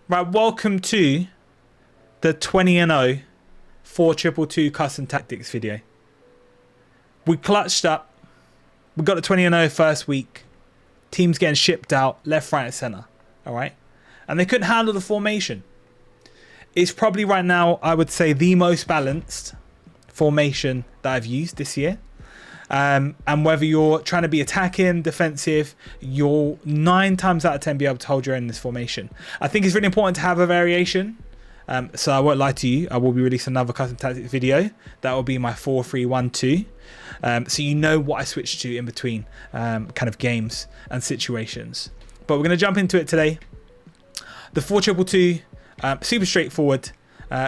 Right, welcome to the 20 and 0 4-2-2 custom tactics video. We clutched up. We got the 20 and 0 first week. Teams getting shipped out left, right, and center. All right, and they couldn't handle the formation. It's probably right now, I would say, the most balanced formation that I've used this year. And whether you're trying to be attacking, defensive, you'll 9 times out of 10 be able to hold your own in this formation. I think it's really important to have a variation. So I won't lie to you, I will be releasing another custom tactics video. That will be my 4-3-1-2. So you know what I switch to in between kind of games and situations. But we're going to jump into it today. The 4-2-2, super straightforward,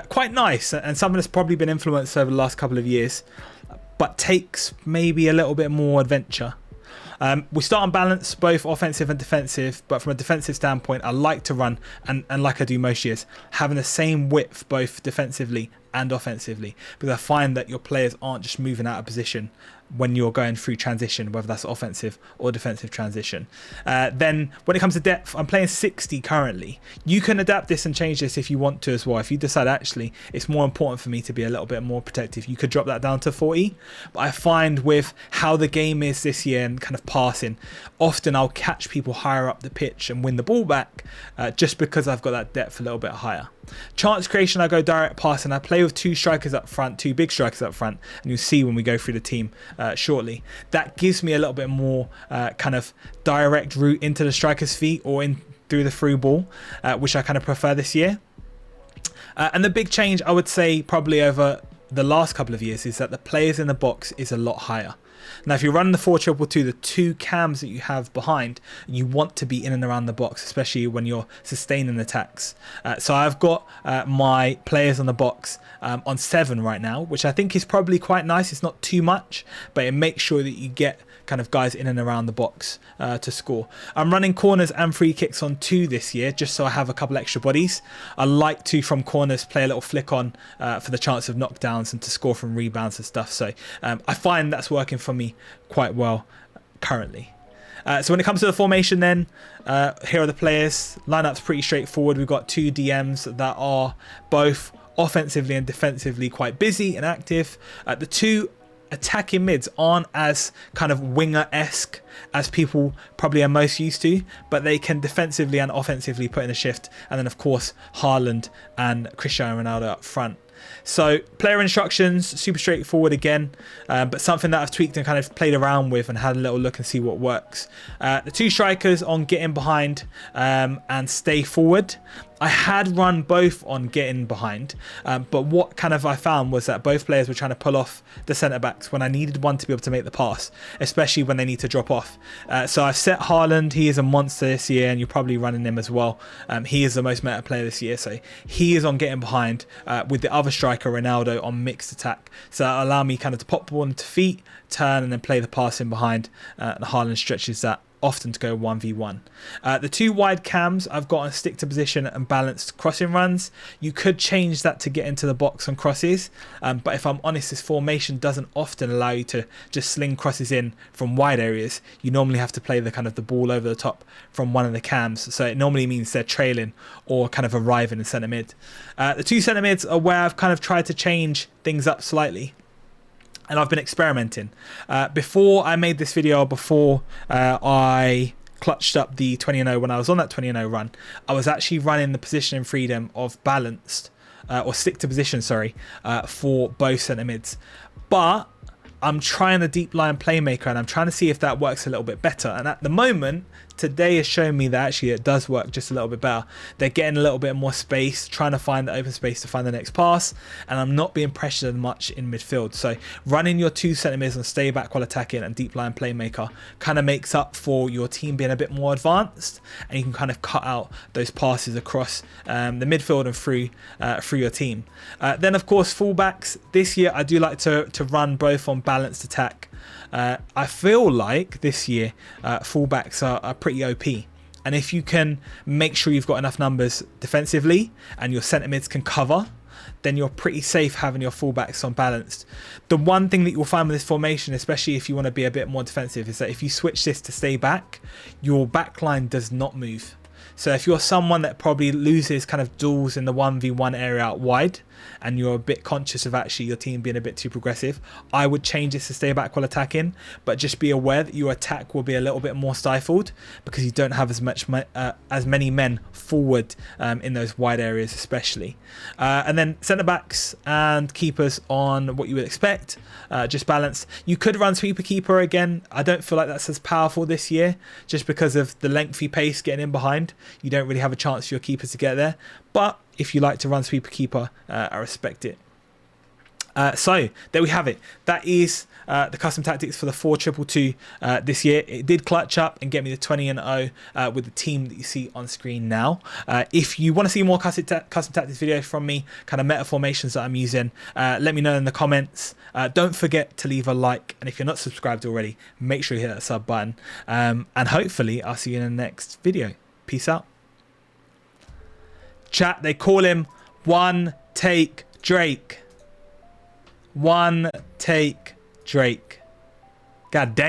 quite nice, and something that's probably been influenced over the last couple of years, but takes maybe a little bit more adventure. We start on balance, both offensive and defensive, but from a defensive standpoint, I like to run, and like I do most years, having the same width both defensively and offensively, because I find that your players aren't just moving out of position when you're going through transition, whether that's offensive or defensive transition. Then when it comes to depth, I'm playing 60 currently. You can adapt this and change this if you want to as well. If you decide actually it's more important for me to be a little bit more protective, you could drop that down to 40. But I find with how the game is this year and kind of passing, often I'll catch people higher up the pitch and win the ball back just because I've got that depth a little bit higher. Chance creation, I go direct passing. I play with 2 strikers up front, 2 big strikers up front, and you'll see when we go through the team shortly. That gives me a little bit more kind of direct route into the striker's feet or in through the through ball, which I kind of prefer this year. And the big change, I would say, probably over the last couple of years, is that the players in the box is a lot higher. Now, if you're running the 4-2-2, the 2 cams that you have behind, you want to be in and around the box, especially when you're sustaining attacks. So I've got my players on the box on 7 right now, which I think is probably quite nice. It's not too much, but it makes sure that you get kind of guys in and around the box to score. I'm running corners and free kicks on 2 this year, just so I have a couple extra bodies. I like to, from corners, play a little flick on for the chance of knockdowns and to score from rebounds and stuff. So I find that's working for me quite well currently. So when it comes to the formation then, here are the players. Lineup's pretty straightforward. We've got 2 DMs that are both offensively and defensively quite busy and active. The 2 attacking mids aren't as kind of winger-esque as people probably are most used to, but they can defensively and offensively put in a shift. And then of course Haaland and Cristiano Ronaldo up front. So player instructions, super straightforward again, but something that I've tweaked and kind of played around with and had a little look and see what works. The 2 strikers on getting behind and stay forward. I had run both on getting behind, but what kind of I found was that both players were trying to pull off the centre backs when I needed one to be able to make the pass, especially when they need to drop off. So I've set Haaland. He is a monster this year, and you're probably running him as well. He is the most meta player this year, so he is on getting behind with the other striker Ronaldo on mixed attack. So that'll allow me kind of to pop the ball into feet, turn, and then play the pass in behind. And Haaland stretches that often to go 1v1. The 2 wide cams I've got on stick to position and balanced crossing runs. You could change that to get into the box on crosses, but if I'm honest, this formation doesn't often allow you to just sling crosses in from wide areas. You normally have to play the kind of the ball over the top from one of the cams, so it normally means they're trailing or kind of arriving in centre mid. The 2 centre mids are where I've kind of tried to change things up slightly, and I've been experimenting. Before I made this video, before I clutched up the 20-0, when I was on that 20-0 run, I was actually running the position and freedom of balanced, or stick to position, sorry, for both centre mids. But I'm trying the deep line playmaker, and I'm trying to see if that works a little bit better. And at the moment, today has shown me that actually it does work just a little bit better. They're getting a little bit more space, trying to find the open space to find the next pass, and I'm not being pressured much in midfield. So running your 2 centre mids and stay back while attacking and deep line playmaker kind of makes up for your team being a bit more advanced, and you can kind of cut out those passes across the midfield and through your team. Then of course fullbacks. This year I do like to run both on balanced attack. I feel like this year fullbacks are pretty OP, and if you can make sure you've got enough numbers defensively and your centre mids can cover, then you're pretty safe having your fullbacks on balanced. The one thing that you'll find with this formation, especially if you want to be a bit more defensive, is that if you switch this to stay back, your back line does not move. So if you're someone that probably loses kind of duels in the 1v1 area out wide, and you're a bit conscious of actually your team being a bit too progressive, I would change this to stay back while attacking, but just be aware that your attack will be a little bit more stifled because you don't have as many men forward in those wide areas especially. And then centre backs and keepers on what you would expect, just balance. You could run sweeper keeper again. I don't feel like that's as powerful this year just because of the lengthy pace getting in behind. You don't really have a chance for your keepers to get there, but if you like to run sweeper keeper, I respect it. So there we have it. That is the custom tactics for the 4-2-2 this year. It did clutch up and get me the 20-0 with the team that you see on screen now. If you want to see more custom tactics videos from me, kind of meta formations that I'm using, let me know in the comments. Don't forget to leave a like, and if you're not subscribed already, make sure you hit that sub button. And hopefully I'll see you in the next video. Peace out. Chat, they call him One Take Drake. One Take Drake. God damn.